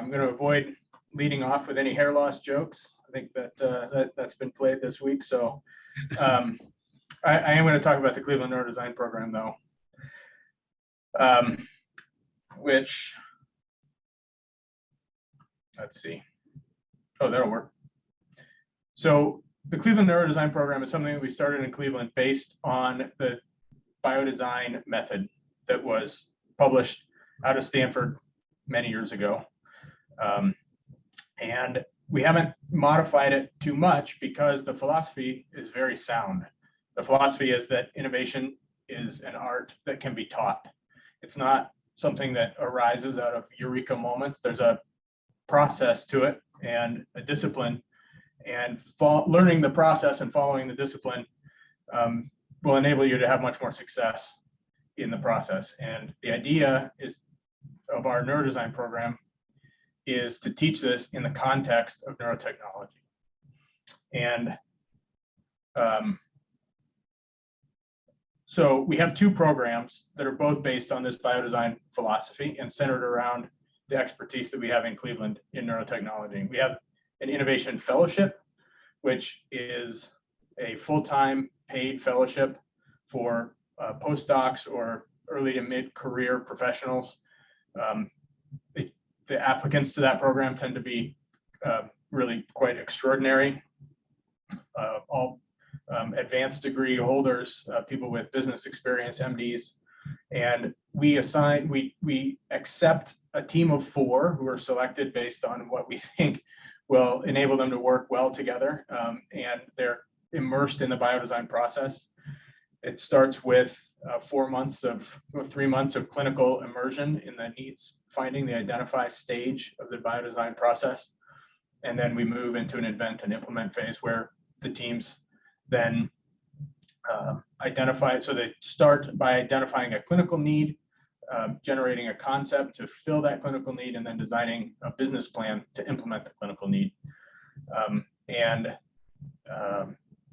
I'm going to avoid leading off with any hair loss jokes. I think that's been played this week. So I am going to talk about the Cleveland NeuroDesign program, though, which, let's see. Oh, that'll work. So the Cleveland NeuroDesign program is something that we started in Cleveland based on the biodesign method that was published out of Stanford many years ago. And we haven't modified it too much because the philosophy is very sound. The philosophy is that innovation is an art that can be taught. It's not something that arises out of eureka moments. There's a process to it and a discipline, and learning the process and following the discipline will enable you to have much more success in the process. And the idea of our neurodesign program is to teach this in the context of neurotechnology. And so we have two programs that are both based on this biodesign philosophy and centered around the expertise that we have in Cleveland in neurotechnology. We have an innovation fellowship, which is a full-time paid fellowship for postdocs or early to mid-career professionals. The applicants to that program tend to be really quite extraordinary. All advanced degree holders, people with business experience, MDs, and we accept a team of 4 who are selected based on what we think will enable them to work well together, and they're immersed in the biodesign process. It starts with 3 months of clinical immersion in the needs finding, the identify stage of the biodesign process. And then we move into an invent and implement phase where the teams then identify. So they start by identifying a clinical need, generating a concept to fill that clinical need, and then designing a business plan to implement the clinical need.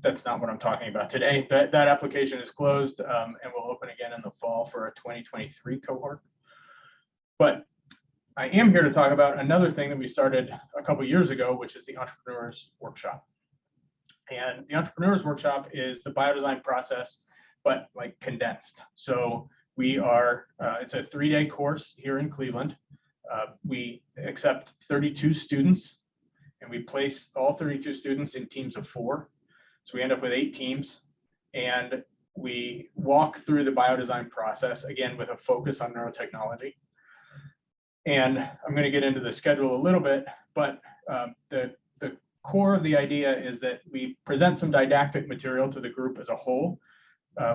That's not what I'm talking about today. That application is closed and will open again in the fall for a 2023 cohort. But I am here to talk about another thing that we started a couple years ago, which is the Entrepreneurs Workshop. And the Entrepreneurs Workshop is the biodesign process, but like condensed. So we are, it's a 3-day course here in Cleveland. We accept 32 students, and we place all 32 students in teams of 4. So we end up with 8 teams, and we walk through the biodesign process, again, with a focus on neurotechnology. And I'm going to get into the schedule a little bit, but the core of the idea is that we present some didactic material to the group as a whole.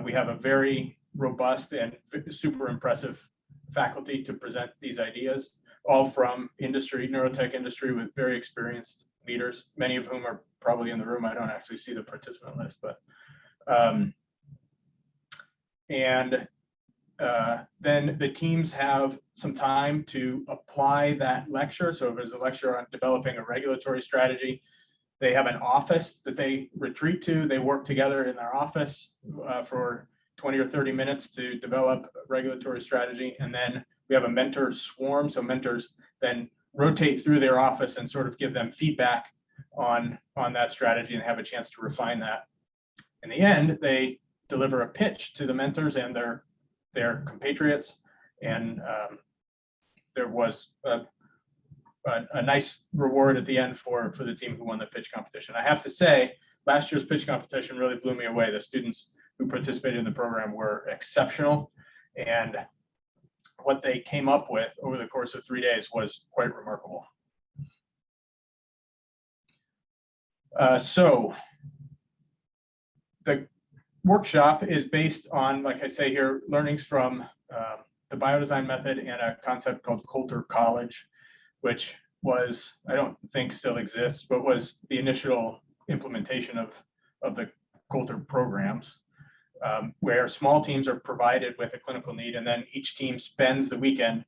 We have a very robust and super impressive faculty to present these ideas, all from industry, neurotech industry, with very experienced leaders, many of whom are probably in the room. I don't actually see the participant list, but then the teams have some time to apply that lecture. So if there's a lecture on developing a regulatory strategy, they have an office that they retreat to. They work together in their office for 20 or 30 minutes to develop a regulatory strategy. And then we have a mentor swarm. So mentors then rotate through their office and sort of give them feedback on that strategy and have a chance to refine that. In the end, they deliver a pitch to the mentors and their compatriots. And there was a nice reward at the end for the team who won the pitch competition. I have to say, last year's pitch competition really blew me away. The students who participated in the program were exceptional, and what they came up with over the course of 3 days was quite remarkable. So the workshop is based on, like I say here, learnings from the biodesign method and a concept called Coulter College, which was, I don't think still exists, but was the initial implementation of the Coulter programs, where small teams are provided with a clinical need, and then each team spends the weekend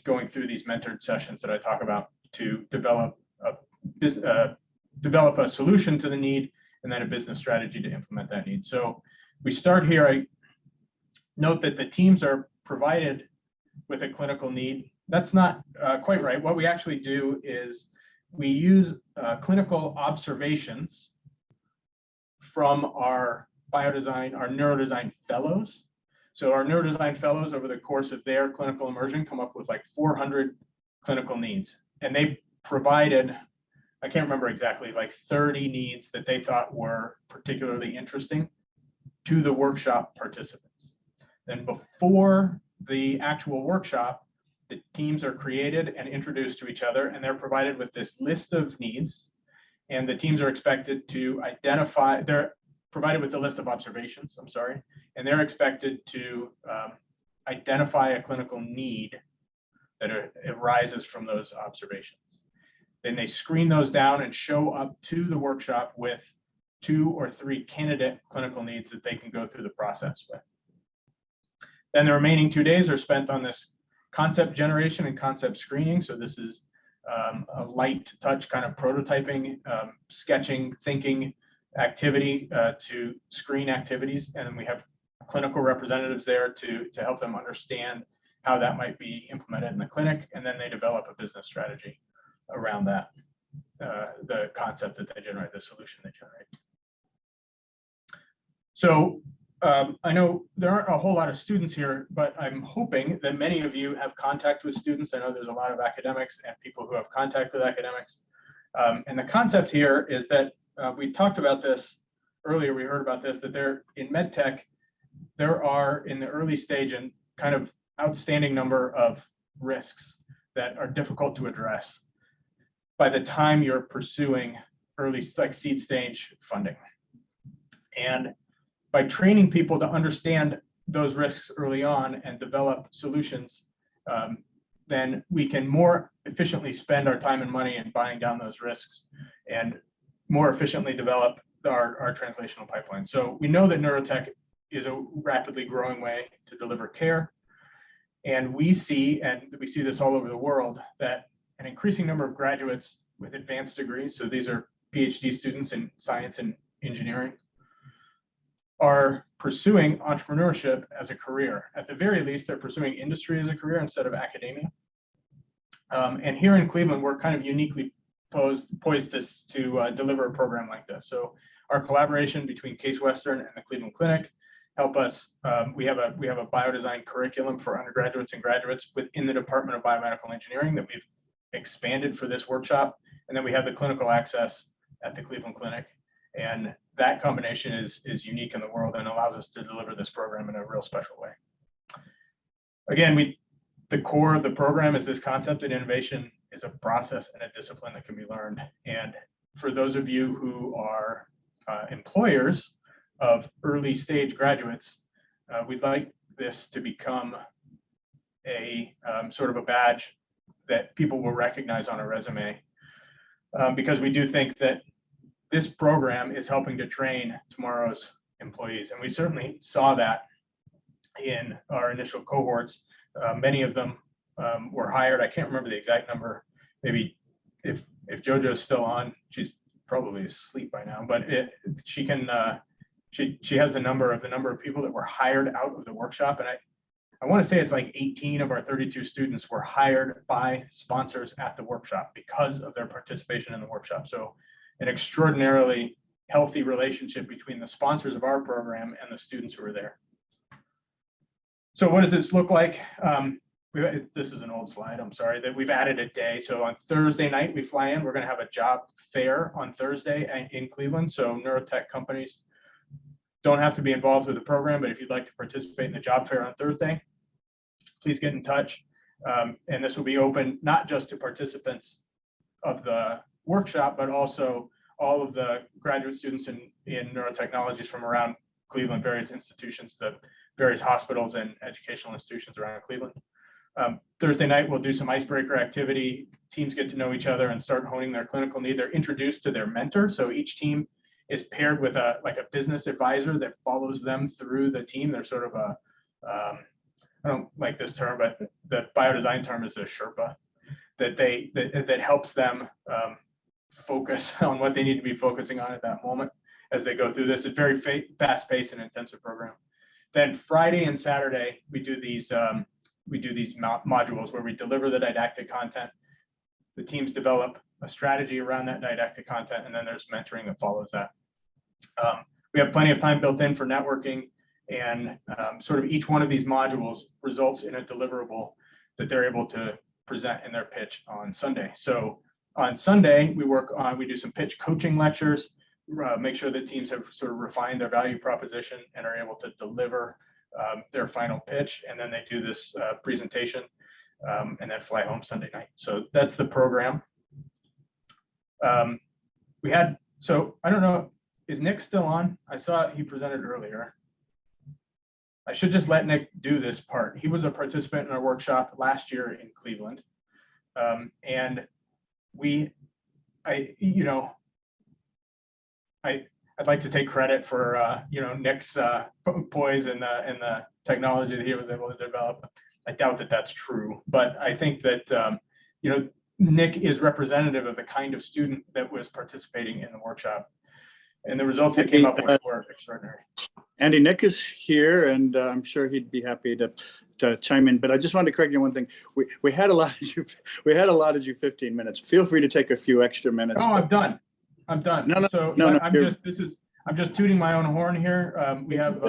going through these mentored sessions that I talk about to develop a solution to the need, and then a business strategy to implement that need. So we start here. I note that the teams are provided with a clinical need that's not quite right. What we actually do is we use clinical observations from our neurodesign fellows. So our neurodesign fellows, over the course of their clinical immersion, come up with like 400 clinical needs. And they provided, I can't remember exactly, like 30 needs that they thought were particularly interesting to the workshop participants. Then before the actual workshop, the teams are created and introduced to each other, and they're provided with this list of needs. And the teams are expected to identify, they're provided with a list of observations, I'm sorry, and they're expected to identify a clinical need that arises from those observations. Then they screen those down and show up to the workshop with 2 or 3 candidate clinical needs that they can go through the process with. Then the remaining 2 days are spent on this concept generation and concept screening. So this is a light touch kind of prototyping, sketching, thinking activity to screen activities. And then we have clinical representatives there to help them understand how that might be implemented in the clinic. And then they develop a business strategy around that, the concept that they generate, the solution they generate. So I know there aren't a whole lot of students here, but I'm hoping that many of you have contact with students. I know there's a lot of academics and people who have contact with academics. And the concept here is that we talked about this earlier, we heard about this, that there in medtech, there are in the early stage and kind of outstanding number of risks that are difficult to address by the time you're pursuing early, like seed stage funding. And by training people to understand those risks early on and develop solutions, then we can more efficiently spend our time and money in buying down those risks and more efficiently develop our translational pipeline. So we know that neurotech is a rapidly growing way to deliver care. And we see this all over the world, that an increasing number of graduates with advanced degrees, so these are PhD students in science and engineering, are pursuing entrepreneurship as a career. At the very least, they're pursuing industry as a career instead of academia. And here in Cleveland, we're kind of uniquely poised to deliver a program like this. So our collaboration between Case Western and the Cleveland Clinic help us. We have a biodesign curriculum for undergraduates and graduates within the Department of Biomedical Engineering that we've expanded for this workshop. And then we have the clinical access at the Cleveland Clinic. And that combination is unique in the world and allows us to deliver this program in a real special way. Again, the core of the program is this concept that innovation is a process and a discipline that can be learned. And for those of you who are employers of early stage graduates, we'd like this to become a sort of a badge that people will recognize on a resume, because we do think that this program is helping to train tomorrow's employees. And we certainly saw that in our initial cohorts. Many of them were hired. I can't remember the exact number. Maybe if JoJo's still on, she's probably asleep by now, but she has the number of people that were hired out of the workshop. And I want to say it's like 18 of our 32 students were hired by sponsors at the workshop because of their participation in the workshop. So an extraordinarily healthy relationship between the sponsors of our program and the students who are there. So what does this look like? This is an old slide, I'm sorry, that we've added a day. So on Thursday night, we fly in. We're going to have a job fair on Thursday in Cleveland. So neurotech companies don't have to be involved with the program, but if you'd like to participate in the job fair on Thursday, please get in touch. And this will be open not just to participants of the workshop, but also all of the graduate students in neurotechnologies from around Cleveland, various institutions, the various hospitals and educational institutions around Cleveland. Thursday night, we'll do some icebreaker activity. Teams get to know each other and start honing their clinical need. They're introduced to their mentor. So each team is paired with a business advisor that follows them through the team. They're sort of I don't like this term, but the biodesign term is a Sherpa, that helps them focus on what they need to be focusing on at that moment as they go through this. It's very fast-paced and intensive program. Then Friday and Saturday, we do these we do these modules where we deliver the didactic content. The teams develop a strategy around that didactic content, and then there's mentoring that follows that. We have plenty of time built in for networking, and sort of each one of these modules results in a deliverable that they're able to present in their pitch on Sunday. So on Sunday, we do some pitch coaching lectures, make sure that teams have sort of refined their value proposition and are able to deliver their final pitch. And then they do this presentation and then fly home Sunday night. So that's the program. So I don't know, is Nick still on? I saw he presented earlier. I should just let Nick do this part. He was a participant in our workshop last year in Cleveland. And I'd like to take credit for, Nick's poise and the technology that he was able to develop. I doubt that that's true, but I think that, Nick is representative of the kind of student that was participating in the workshop. And the results that came up with were extraordinary. Andy, Nick is here, and I'm sure he'd be happy to chime in. But I just wanted to correct you on one thing. We had allotted you 15 minutes. Feel free to take a few extra minutes. Oh, I'm done. No. I'm just tooting my own horn here. We have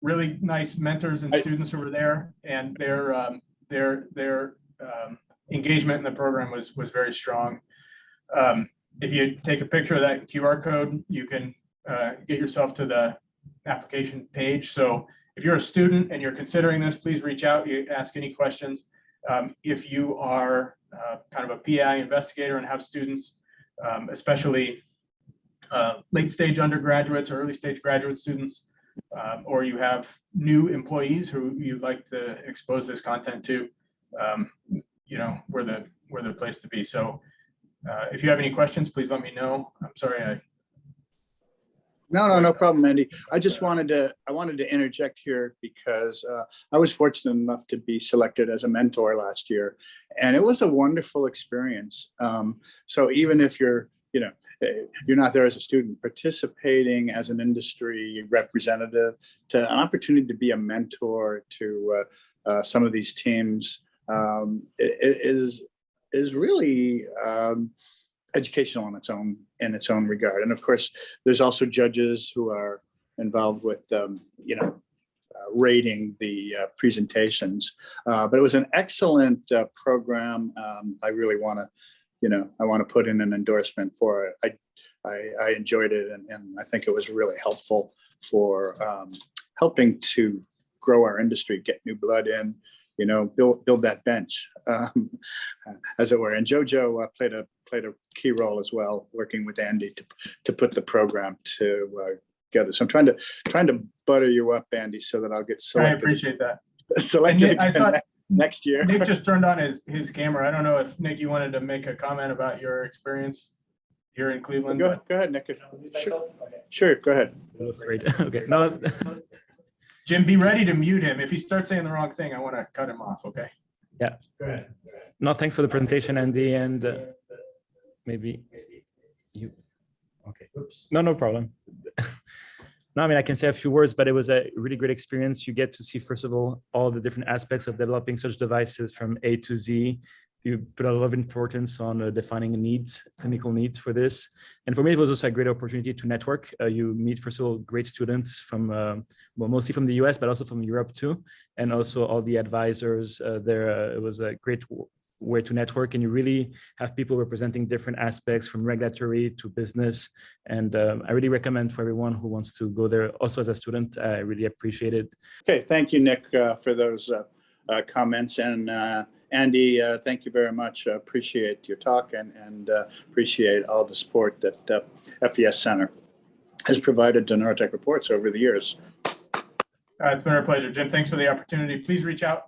really nice mentors and students over there, and their engagement in the program was very strong. If you take a picture of that QR code, you can get yourself to the application page. So if you're a student and you're considering this, please reach out. You ask any questions. If you are kind of a PI investigator and have students, especially late stage undergraduates or early stage graduate students, or you have new employees who you'd like to expose this content to, we're the place to be. So if you have any questions, please let me know. I'm sorry. No problem, Andy. I wanted to interject here because I was fortunate enough to be selected as a mentor last year, and it was a wonderful experience. So even if you're not there as a student, participating as an industry representative, to an opportunity to be a mentor to some of these teams is really educational in its own regard. And of course, there's also judges who are involved with rating the presentations. But it was an excellent program. I really want to put in an endorsement for it. I enjoyed it, and I think it was really helpful for helping to grow our industry, get new blood in, build that bench, as it were. And JoJo played a key role as well, working with Andy to put the program together. So I'm trying to butter you up, Andy, so that I'll get selected. I appreciate that. Selected next year. Nick just turned on his camera. I don't know if Nick, you wanted to make a comment about your experience here in Cleveland. Go ahead, Nick. Sure, go ahead. I'm afraid. Okay. No. Jim, be ready to mute him. If he starts saying the wrong thing, I want to cut him off. Okay. Yeah. Go ahead. No, thanks for the presentation, Andy, and maybe you. Okay. Oops. No problem. No, I mean, I can say a few words, but it was a really great experience. You get to see, first of all the different aspects of developing such devices from A to Z. You put a lot of importance on defining needs, clinical needs for this. And for me, it was also a great opportunity to network. You meet, first of all, great students from, mostly from the US, but also from Europe too. And also all the advisors there. It was a great way to network, and you really have people representing different aspects from regulatory to business. And I really recommend for everyone who wants to go there. Also as a student, I really appreciate it. Okay, thank you, Nick, for those comments. And Andy, thank you very much. Appreciate your talk and appreciate all the support that FES Center has provided to Neurotech Reports over the years. It's been our pleasure. Jim, thanks for the opportunity. Please reach out